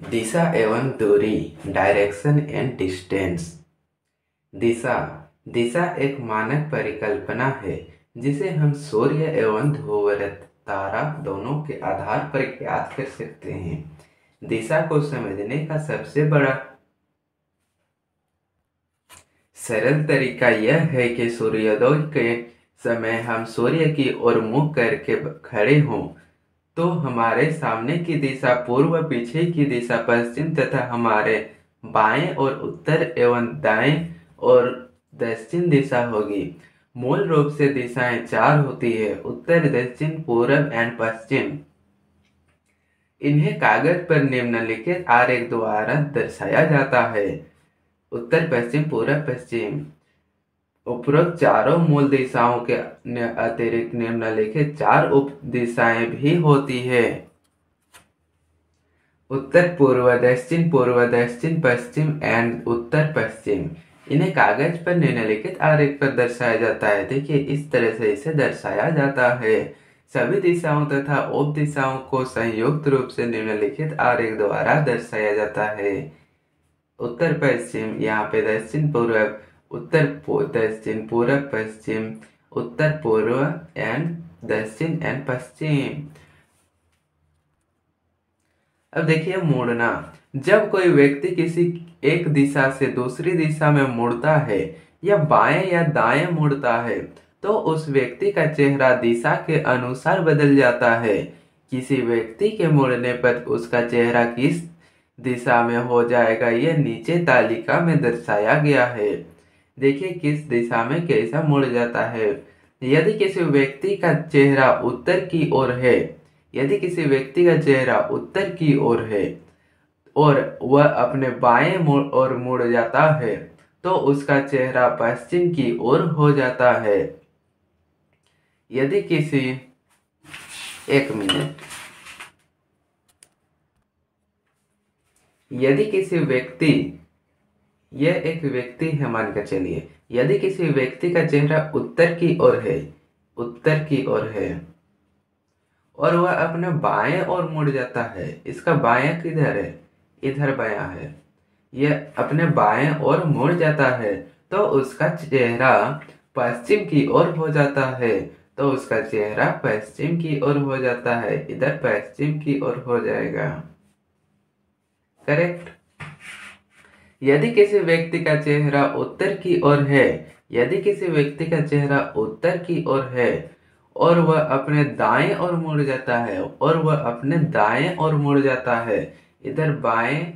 दिशा एवं दूरी, direction and distance. दिशा दिशा एक मानक परिकल्पना है जिसे हम सूर्य एवं ध्रुवरत तारा दोनों के आधार पर ज्ञात कर सकते हैं। दिशा को समझने का सबसे बड़ा सरल तरीका यह है कि सूर्योदय के समय हम सूर्य की ओर मुख करके खड़े हों तो हमारे सामने की दिशा पूर्व, पीछे की दिशा पश्चिम तथा हमारे बाएं और उत्तर एवं दाएं और दक्षिण दिशा होगी। मूल रूप से दिशाएं चार होती है: उत्तर, दक्षिण, पूर्व एंड पश्चिम। इन्हें कागज पर निम्नलिखित आरेख द्वारा दर्शाया जाता है: उत्तर, पश्चिम, पूर्व, पश्चिम। उपरोक्त चारों मूल दिशाओं के अतिरिक्त निम्नलिखित चार उप दिशाएं भी होती है: उत्तर पूर्व, दक्षिण पश्चिम एंड उत्तर पश्चिम। इन्हें कागज पर निम्नलिखित आरेख पर दर्शाया जाता है। देखिए, इस तरह से इसे दर्शाया जाता है। सभी दिशाओं तथा उप दिशाओं को संयुक्त रूप से निम्नलिखित आरेख द्वारा दर्शाया जाता है: उत्तर पश्चिम, यहाँ पे दक्षिण पूर्व, दक्षिण पूर्व पश्चिम, उत्तर पूर्व एंड दक्षिण एंड पश्चिम। अब देखिए, मुड़ना। जब कोई व्यक्ति किसी एक दिशा से दूसरी दिशा में मुड़ता है या बाएं या दाएं मुड़ता है तो उस व्यक्ति का चेहरा दिशा के अनुसार बदल जाता है। किसी व्यक्ति के मुड़ने पर उसका चेहरा किस दिशा में हो जाएगा, यह नीचे तालिका में दर्शाया गया है। देखिए, किस दिशा में कैसा मुड़ जाता है। यदि किसी व्यक्ति का चेहरा उत्तर की ओर है यदि किसी व्यक्ति का चेहरा उत्तर की ओर है और वह अपने बाएं ओर मुड़ जाता है तो उसका चेहरा पश्चिम की ओर हो जाता है। यदि किसी एक मिनट यदि किसी व्यक्ति यह एक व्यक्ति है, मानकर चलिए, यदि किसी व्यक्ति का चेहरा उत्तर की ओर है और वह अपने बाएं ओर मुड़ जाता है, इसका बायां किधर है, इधर बायां है, यह अपने बाएं ओर मुड़ जाता है तो उसका चेहरा पश्चिम की ओर हो जाता है इधर पश्चिम की ओर हो जाएगा। करेक्ट। यदि किसी व्यक्ति का चेहरा उत्तर की ओर है और वह अपने दाएं ओर मुड़ जाता है इधर बाएं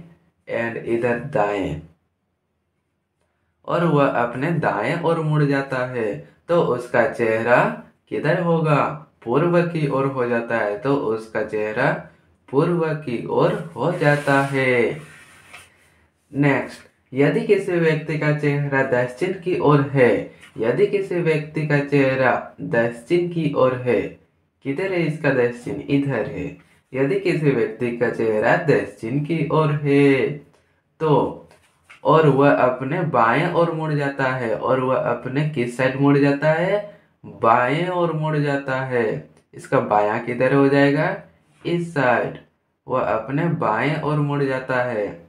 एंड इधर दाएं, और वह अपने दाएं ओर मुड़ जाता है तो उसका चेहरा किधर होगा, पूर्व की ओर हो जाता है तो उसका चेहरा पूर्व की ओर हो जाता है। नेक्स्ट, यदि किसी व्यक्ति का चेहरा दक्षिण की ओर है किधर है इसका दक्षिण, इधर है। यदि किसी व्यक्ति का चेहरा दक्षिण की ओर है तो और वह अपने बाएं ओर मुड़ जाता है और वह अपने किस साइड मुड़ जाता है, बाएं ओर मुड़ जाता है, इसका बायां किधर हो जाएगा, इस साइड। वह अपने बाएं ओर मुड़ जाता है,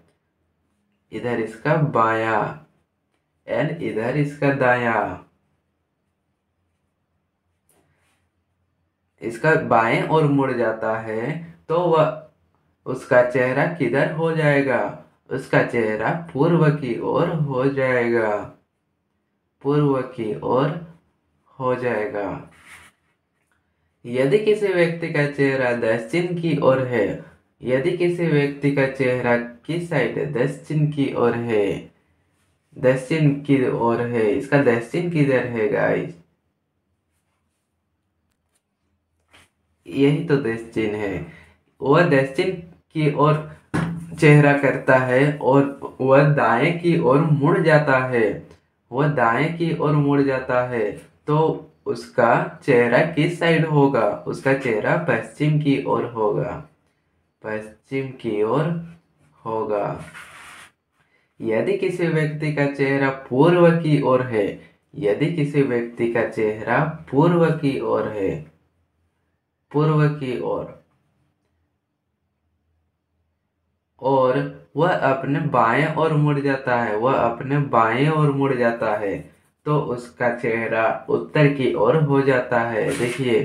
इधर इसका बायां एंड इधर इसका दायां। इसका बाएं ओर मुड़ जाता है तो वह उसका चेहरा किधर हो जाएगा, उसका चेहरा पूर्व की ओर हो जाएगा, यदि किसी व्यक्ति का चेहरा दक्षिण की ओर है किस साइड है, दक्षिण की ओर है, इसका दक्षिण किधर है गाइस, यही तो दक्षिण है। वह दक्षिण की ओर चेहरा करता है और वह दाएं की ओर मुड़ जाता है तो उसका चेहरा किस साइड होगा, उसका चेहरा पश्चिम की ओर होगा। यदि किसी व्यक्ति का चेहरा पूर्व की ओर है और वह अपने बाएं ओर मुड़ जाता है, वह अपने बाएं ओर मुड़ जाता है, तो उसका चेहरा उत्तर की ओर हो जाता है। देखिए,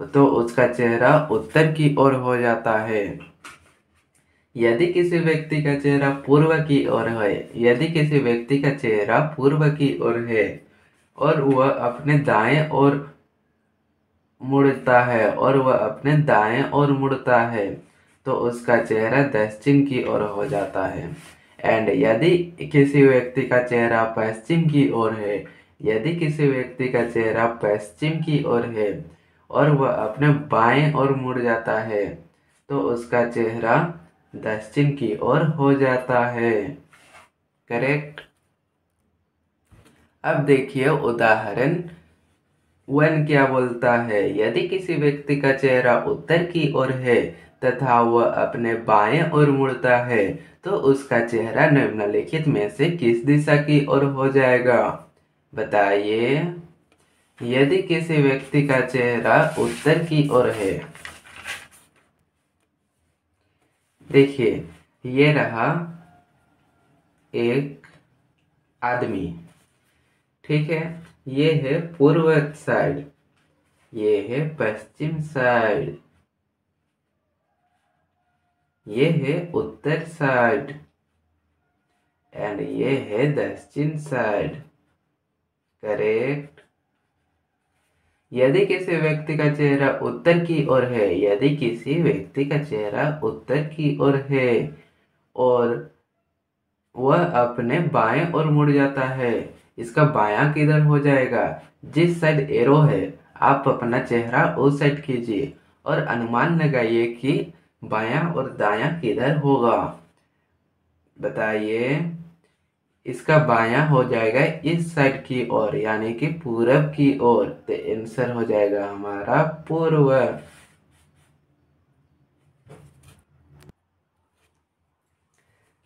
तो उसका चेहरा उत्तर की ओर हो जाता है। यदि किसी व्यक्ति का चेहरा पूर्व की ओर है, यदि किसी व्यक्ति का चेहरा पूर्व की ओर है और वह अपने दाएं ओर मुड़ता है और वह अपने दाएं ओर मुड़ता है, तो उसका चेहरा दक्षिण की ओर हो जाता है। एंड यदि किसी व्यक्ति का चेहरा पश्चिम की ओर है, यदि किसी व्यक्ति का चेहरा पश्चिम की ओर है और वह अपने बाएं ओर मुड़ जाता है, तो उसका चेहरा दक्षिण की ओर हो जाता है। करेक्ट। अब देखिए उदाहरण 1 क्या बोलता है। यदि किसी व्यक्ति का चेहरा उत्तर की ओर है तथा वह अपने बाएं ओर मुड़ता है, तो उसका चेहरा निम्नलिखित में से किस दिशा की ओर हो जाएगा? बताइए। यदि किसी व्यक्ति का चेहरा उत्तर की ओर है, देखिए ये रहा एक आदमी, ठीक है, ये है पूर्व साइड, ये है पश्चिम साइड, ये है उत्तर साइड एंड ये है दक्षिण साइड। करेक्ट। यदि किसी व्यक्ति का चेहरा उत्तर की ओर है, यदि किसी व्यक्ति का चेहरा उत्तर की ओर है और वह अपने बाएं ओर मुड़ जाता है, इसका बायां किधर हो जाएगा? जिस साइड एरो है आप अपना चेहरा उस साइड कीजिए और अनुमान लगाइए कि बायां और दायां किधर होगा। बताइए। इसका बायां हो जाएगा इस साइड की ओर, यानी कि पूरब की ओर, तो आंसर हो जाएगा हमारा पूर्व।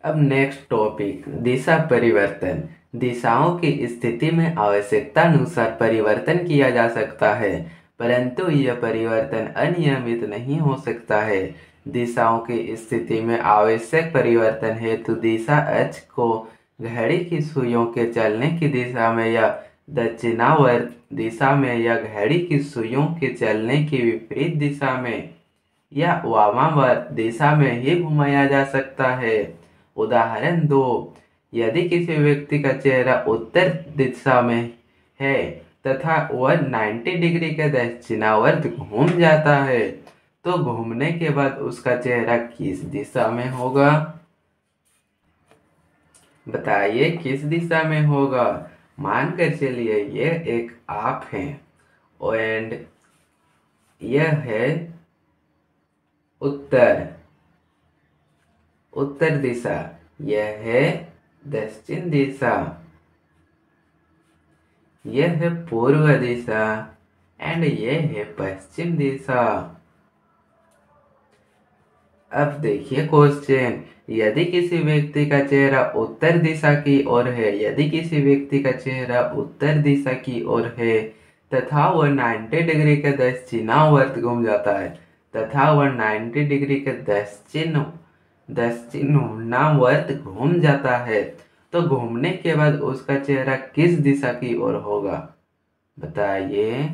अब नेक्स्ट टॉपिक, दिशा परिवर्तन। दिशाओं की स्थिति में आवश्यकता अनुसार परिवर्तन किया जा सकता है, परंतु यह परिवर्तन अनियमित नहीं हो सकता है। दिशाओं की स्थिति में आवश्यक परिवर्तन हेतु दिशा अक्ष को घड़ी की सुइयों के चलने की दिशा में या दक्षिणावर्त दिशा में या घड़ी की सुइयों के चलने की विपरीत दिशा में या वामावर्त दिशा में ही घुमाया जा सकता है। उदाहरण 2, यदि किसी व्यक्ति का चेहरा उत्तर दिशा में है तथा वह 90 डिग्री के दक्षिणावर्त घूम जाता है, तो घूमने के बाद उसका चेहरा किस दिशा में होगा? बताइए किस दिशा में होगा? मान कर चलिए ये एक आप है एंड यह है उत्तर उत्तर दिशा, यह है दक्षिण दिशा, यह है पूर्व दिशा एंड यह है पश्चिम दिशा। अब देखिए क्वेश्चन, यदि किसी व्यक्ति का चेहरा उत्तर दिशा की ओर है, यदि किसी व्यक्ति का चेहरा उत्तर दिशा की ओर है तथा वह 90 डिग्री के दक्षिणावर्त घूम जाता है तथा वह 90 डिग्री के दक्षिणावर्त घूम जाता है, तो घूमने के बाद उसका चेहरा किस दिशा की ओर होगा? बताइए।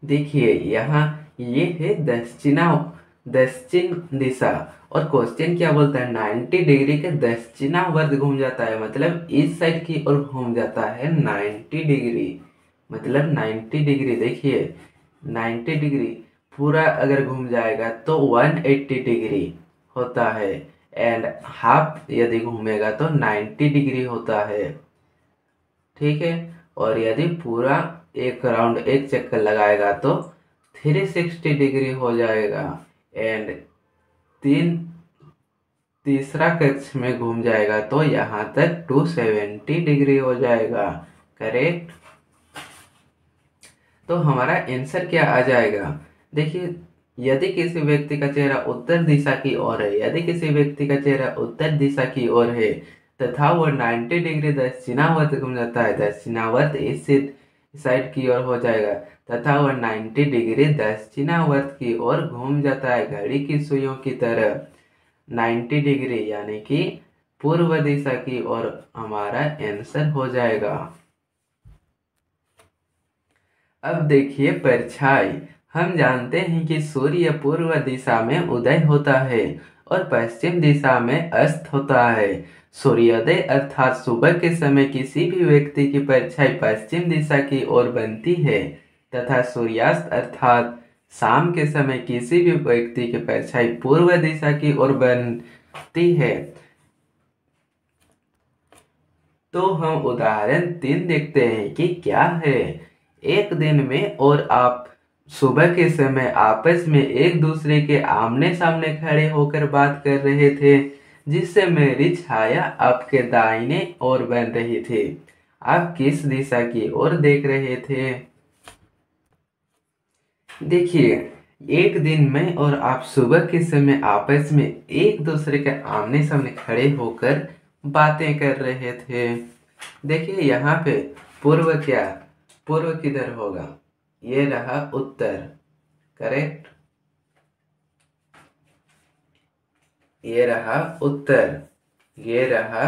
देखिए यहाँ ये है दक्षिण दिशा और क्वेश्चन क्या बोलता है? 90 डिग्री के दक्षिणावर्त घूम जाता है, मतलब इस साइड की ओर घूम जाता है 90 डिग्री, मतलब 90 डिग्री। देखिए 90 डिग्री पूरा अगर घूम जाएगा तो 180 डिग्री होता है एंड हाफ यदि घूमेगा तो 90 डिग्री होता है, ठीक है। और यदि पूरा एक राउंड एक चक्कर लगाएगा तो 360 डिग्री हो जाएगा एंड तीसरा कक्ष में घूम जाएगा तो यहाँ तक 270 डिग्री हो जाएगा। करेक्ट। तो हमारा आंसर क्या आ जाएगा? देखिए यदि किसी व्यक्ति का चेहरा उत्तर दिशा की ओर है, यदि किसी व्यक्ति का चेहरा उत्तर दिशा की ओर है तथा वो 90 डिग्री दक्षिणावर्त घूम जाता है, दक्षिणावर्त इस साइड की ओर हो जाएगा तथा वह 90 डिग्री दक्षिणावर्त की ओर घूम जाता है, घड़ी की सुइयों की तरह 90 डिग्री, यानी कि पूर्व दिशा की ओर हमारा आंसर हो जाएगा। अब देखिए परछाई। हम जानते हैं कि सूर्य पूर्व दिशा में उदय होता है और पश्चिम दिशा में अस्त होता है। सूर्योदय अर्थात सुबह के समय किसी भी व्यक्ति की परछाई पश्चिम दिशा की ओर बनती है तथा सूर्यास्त अर्थात शाम के समय किसी भी व्यक्ति की परछाई पूर्व दिशा की ओर बनती है। तो हम उदाहरण 3 देखते हैं कि क्या है। एक दिन में और आप सुबह के समय आपस में एक दूसरे के आमने सामने खड़े होकर बात कर रहे थे, जिससे मेरी छाया आपके दाहिने ओर बन रही थी। आप किस दिशा की ओर देख रहे थे? देखिए, एक दिन में और आप सुबह के समय आपस में एक दूसरे के आमने सामने खड़े होकर बातें कर रहे थे। देखिए यहाँ पे पूर्व क्या, पूर्व किधर होगा? ये रहा उत्तर, करेक्ट। ये रहा उत्तर, ये रहा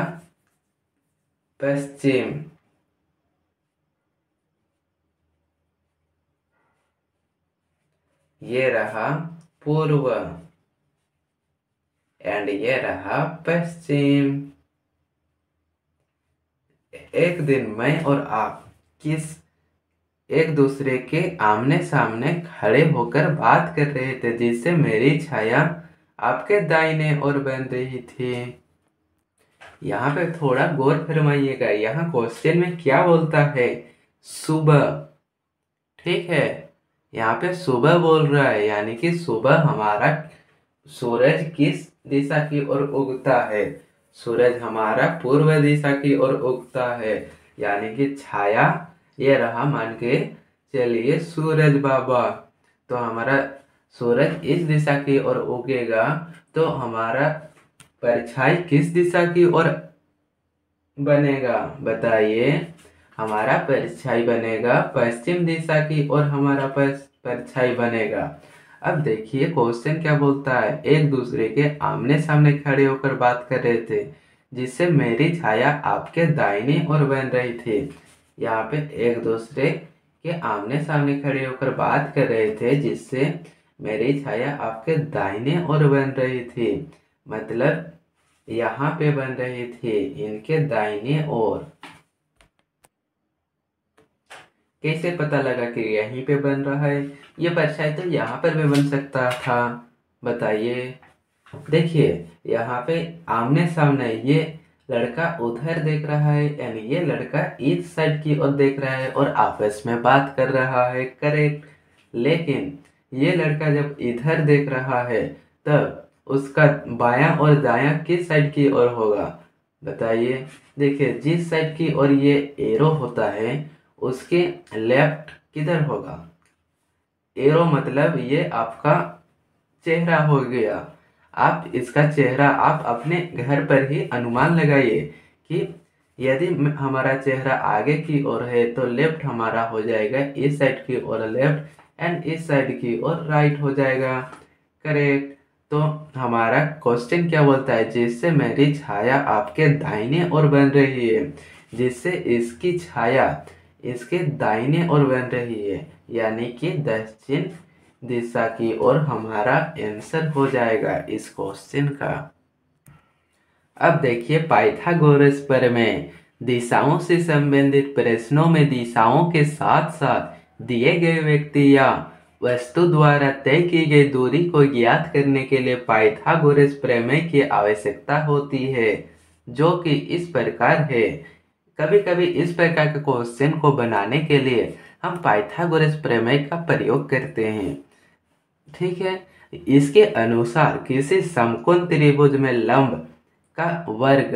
पश्चिम। ये रहा पूर्व एंड ये रहा पश्चिम। एक दिन मैं और आप किस एक दूसरे के आमने सामने खड़े होकर बात कर रहे थे, जिससे मेरी छाया आपके दाहिने ओर बन रही थी। यहाँ पे थोड़ा गौर फरमाइएगा, यहाँ क्वेश्चन में क्या बोलता है? सुबह, ठीक है। यहाँ पे सुबह बोल रहा है, यानी कि सुबह हमारा सूरज किस दिशा की ओर उगता है? सूरज हमारा पूर्व दिशा की ओर उगता है, यानी कि छाया ये रहा, मान के चलिए सूरज बाबा। तो हमारा सूरज इस दिशा की ओर उगेगा, तो हमारा परछाई किस दिशा की ओर बनेगा? बताइए। हमारा परछाई बनेगा पश्चिम दिशा की ओर, हमारा परछाई बनेगा। अब देखिए क्वेश्चन क्या बोलता है? एक दूसरे के आमने सामने खड़े होकर बात कर रहे थे, जिससे मेरी छाया आपके दाहिने ओर बन रही थी। यहाँ पे एक दूसरे के आमने सामने खड़े होकर बात कर रहे थे, जिससे मेरी छाया आपके दाहिने ओर बन रही थी, मतलब यहाँ पे बन रही थी, इनके दाहिने ओर। कैसे पता लगा कि यहीं पे बन रहा है? ये परछाई तो यहाँ पर भी बन सकता था, बताइए। देखिए यहाँ पे आमने सामने ये लड़का उधर देख रहा है, यानी ये लड़का इस साइड की ओर देख रहा है और आपस में बात कर रहा है, करेक्ट। लेकिन ये लड़का जब इधर देख रहा है, तब उसका बायां और दायां किस साइड की ओर होगा? बताइए। देखिए जिस साइड की ओर ये एरो होता है, उसके लेफ्ट किधर होगा? एरो मतलब ये आपका चेहरा हो गया। आप इसका चेहरा आप अपने घर पर ही अनुमान लगाइए कि यदि हमारा चेहरा आगे की ओर है तो लेफ्ट हमारा हो जाएगा इस साइड की ओर लेफ्ट एंड इस साइड की ओर राइट हो जाएगा, करेक्ट। तो हमारा क्वेश्चन क्या बोलता है? जिससे मेरी छाया आपके दाहिने ओर बन रही है, जिससे इसकी छाया इसके दाहिने ओर बन रही है, यानी कि दक्षिण दिशा की ओर हमारा आंसर हो जाएगा इस क्वेश्चन का। अब देखिए पाइथागोरस प्रमेय। दिशाओं से संबंधित प्रश्नों में दिशाओं के साथ साथ दिए गए व्यक्ति या वस्तु द्वारा तय की गई दूरी को ज्ञात करने के लिए पाइथागोरस प्रमेय की आवश्यकता होती है, जो कि इस प्रकार है। कभी कभी इस प्रकार के क्वेश्चन को बनाने के लिए हम पाइथागोरस प्रमेय का प्रयोग करते हैं, ठीक है। इसके अनुसार किसी समकोण त्रिभुज में लंब का वर्ग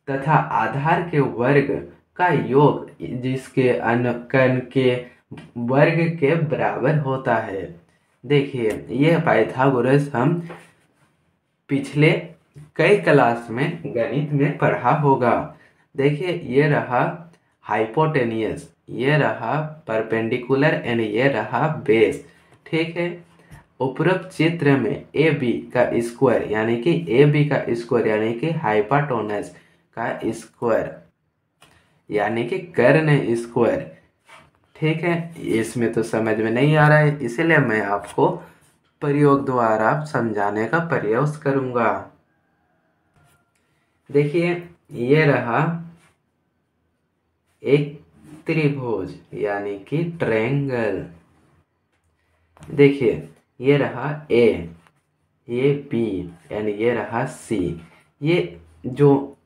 तथा आधार के वर्ग का योग जिसके अनुकर्ण के वर्ग के बराबर होता है। देखिए ये पाइथागोरस हम पिछले कई क्लास में गणित में पढ़ा होगा। देखिए ये रहा हाइपोटेनियस, ये रहा परपेंडिकुलर एंड ये रहा बेस। ठीक है। उपरोक्त चित्र में ए बी का स्क्वायर यानी कि हाइपाटोनस का स्क्वायर यानी कि कर्ण स्क्वायर। ठीक है। इसमें तो समझ में नहीं आ रहा है, इसलिए मैं आपको प्रयोग द्वारा समझाने का प्रयास करूंगा। देखिए ये रहा एक त्रिभुज यानी कि ट्रायंगल। देखिए ये रहा ए, ये बी एंड ये रहा सी। ये जो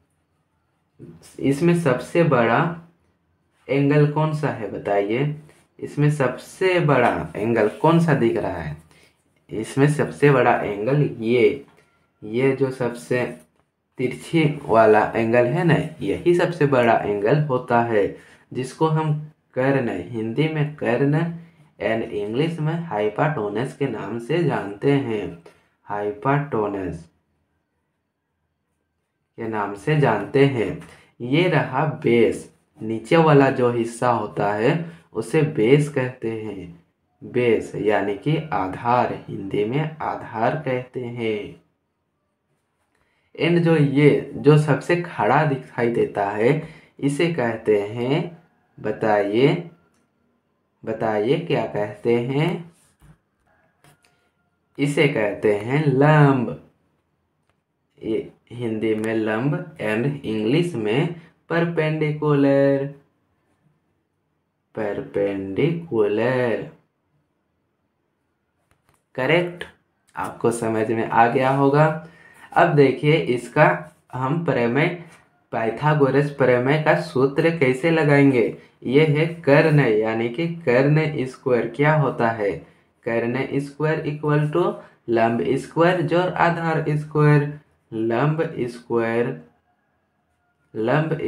इसमें सबसे बड़ा एंगल कौन सा है बताइए? इसमें सबसे बड़ा एंगल कौन सा दिख रहा है? इसमें सबसे बड़ा एंगल ये जो सबसे तिरछी वाला एंगल है ना, यही सबसे बड़ा एंगल होता है, जिसको हम कर्ण, हिंदी में कर्ण एंड इंग्लिश में हाइपाटोनस के नाम से जानते हैं। हाइपाटोनस के नाम से जानते हैं। ये रहा बेस, नीचे वाला जो हिस्सा होता है उसे बेस कहते हैं। बेस यानी कि आधार, हिंदी में आधार कहते हैं। एंड ये जो सबसे खड़ा दिखाई देता है इसे कहते हैं, बताइए बताइए क्या कहते हैं? इसे कहते हैं लंब। ये हिंदी में लंब एंड इंग्लिश में परपेंडिकुलर। Perpendicular correct. आपको समझ में आ गया होगा। अब देखिए इसका हम प्रमेय, पाइथागोरस प्रमेय का सूत्र कैसे लगाएंगे। ये है कर्ण यानी कि कर्ण स्क्वायर। क्या होता है? कर्ण स्क्वायर इक्वल टू लंब स्क्वायर जोड़ आधार स्क्वायर। लंब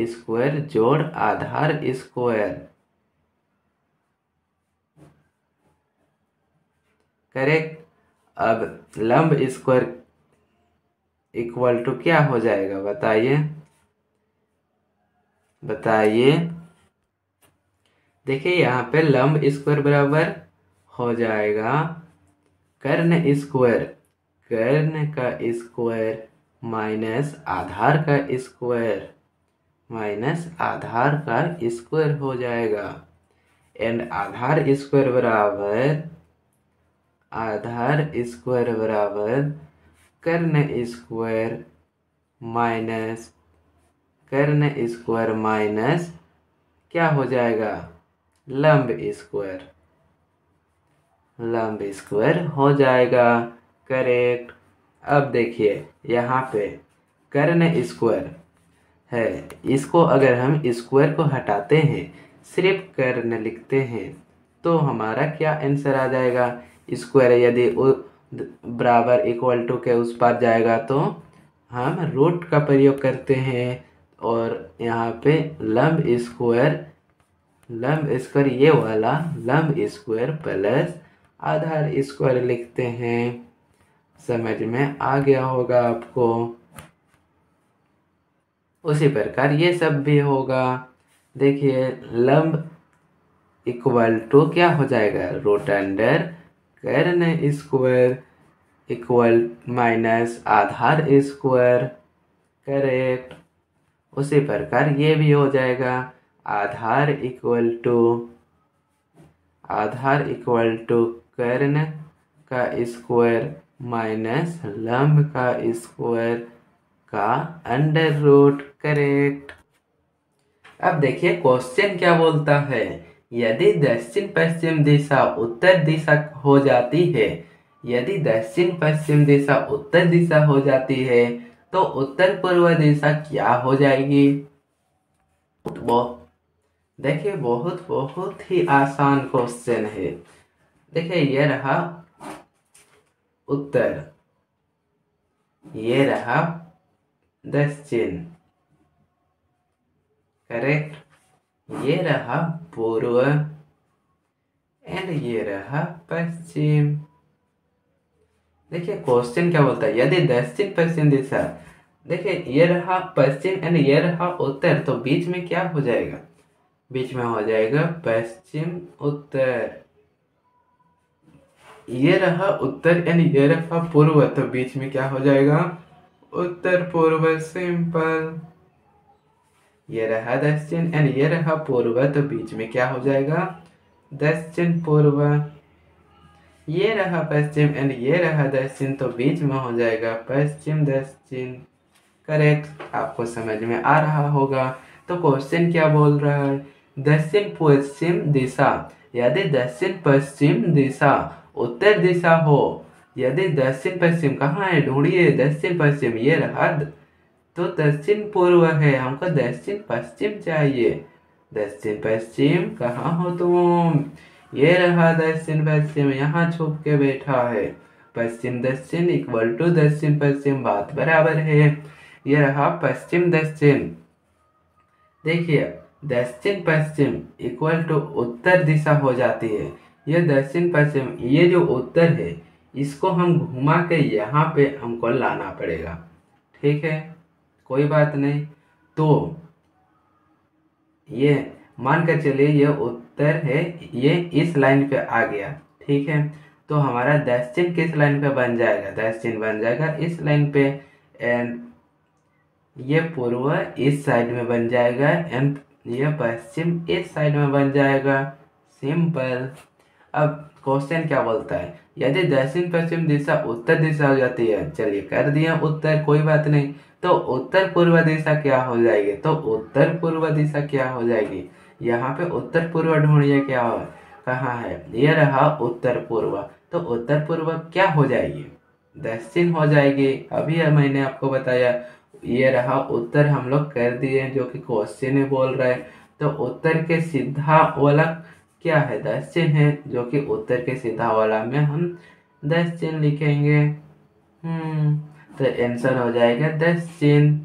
स्क्वायर जोड़ आधार स्क्वायर। करेक्ट। अब लंब स्क्वायर इक्वल टू क्या हो जाएगा बताइए? बताइए। देखिए यहाँ पे लंब स्क्वायर बराबर हो जाएगा कर्ण स्क्वायर, कर्ण का स्क्वायर माइनस आधार का स्क्वायर, माइनस आधार का स्क्वायर हो जाएगा। एंड आधार स्क्वायर बराबर कर्ण स्क्वायर माइनस कर्ण स्क्वायर माइनस क्या हो जाएगा? लंब स्क्वायर हो जाएगा। करेक्ट। अब देखिए यहाँ पे कर्ण स्क्वायर है, इसको अगर हम स्क्वायर को हटाते हैं, सिर्फ कर्ण लिखते हैं, तो हमारा क्या आंसर आ जाएगा? स्क्वायर यदि बराबर इक्वल टू के उस पार जाएगा तो हम रूट का प्रयोग करते हैं, और यहाँ पे लंब स्क्वायर ये वाला लंब स्क्वायर प्लस आधार स्क्वायर लिखते हैं। समझ में आ गया होगा आपको। उसी प्रकार ये सब भी होगा। देखिए लंब इक्वल टू क्या हो जाएगा? रूट अंडर कर्ण स्क्वायर इक्वल माइनस आधार स्क्वायर। करेक्ट। उसी प्रकार ये भी हो जाएगा आधार इक्वल टू कर्ण का स्क्वायर माइनस लंब का स्क्वायर का अंडर रूट। करेक्ट। अब देखिए क्वेश्चन क्या बोलता है। यदि दक्षिण पश्चिम दिशा उत्तर दिशा हो जाती है, यदि दक्षिण पश्चिम दिशा उत्तर दिशा हो जाती है तो उत्तर पूर्व दिशा क्या हो जाएगी? देखिए बहुत बहुत ही आसान क्वेश्चन है। देखिए ये रहा उत्तर, ये रहा दक्षिण। करेक्ट। ये रहा पूर्व एंड ये रहा पश्चिम। देखिए क्वेश्चन क्या बोलता है, यदि दक्षिण पश्चिम दिशा, देखिए ये रहा पश्चिम एंड ये रहा उत्तर, तो बीच में क्या हो जाएगा? बीच में हो जाएगा पश्चिम उत्तर। ये रहा उत्तर एंड ये रहा पूर्व, तो बीच में क्या हो जाएगा, उत्तर पूर्व, सिंपल। ये रहा दक्षिण एंड ये रहा पूर्व, तो बीच में क्या हो जाएगा, दक्षिण पूर्व। ये रहा पश्चिम एंड ये रहा दक्षिण, तो बीच में हो जाएगा पश्चिम दक्षिण। करेक्ट, आपको समझ में आ रहा होगा। तो क्वेश्चन क्या बोल रहा है, दक्षिण पश्चिम दिशा, यदि दक्षिण पश्चिम दिशा उत्तर दिशा हो, यदि दक्षिण पश्चिम कहाँ है, ढूंढिए दक्षिण पश्चिम, ये रहा तो दक्षिण पूर्व है, हमको दक्षिण पश्चिम चाहिए। दक्षिण पश्चिम कहाँ हो तुम, ये रहा दक्षिण पश्चिम, यहाँ छुप के बैठा है। पश्चिम दक्षिण इक्वल टू दक्षिण पश्चिम, बात बराबर है। ये रहा पश्चिम दक्षिण। देखिए दक्षिण पश्चिम इक्वल टू उत्तर दिशा हो जाती है। ये दक्षिण पश्चिम, ये जो उत्तर है इसको हम घुमा के यहाँ पे हमको लाना पड़ेगा, ठीक है, कोई बात नहीं। तो ये मान कर चलिए ये उत्तर है, ये इस लाइन पे आ गया, ठीक है। तो हमारा दक्षिण किस लाइन पे बन जाएगा, दक्षिण बन जाएगा इस लाइन पे, एंड ये पूर्व इस साइड में बन जाएगा, एंड ये पश्चिम इस साइड में बन जाएगा, सिंपल। अब क्वेश्चन क्या बोलता है, यदि दक्षिण पश्चिम दिशा उत्तर दिशा हो जाती है, चलिए कर दिया उत्तर, कोई बात नहीं। तो उत्तर पूर्व दिशा क्या हो जाएगी, तो उत्तर पूर्व दिशा क्या हो जाएगी, यहाँ पे उत्तर पूर्व ढूंढिए क्या हो, कहाँ है, ये रहा उत्तर पूर्व। तो उत्तर पूर्व क्या हो जाएगी, दक्षिण हो जाएगी। अभी मैंने आपको बताया, ये रहा उत्तर हम लोग कर दिए जो कि क्वेश्चन में बोल रहा है। तो उत्तर के सीधा वाला क्या है, दक्षिण है, जो कि उत्तर के सीधा वाला में हम दक्षिण लिखेंगे। तो आंसर हो जाएगा दक्षिण।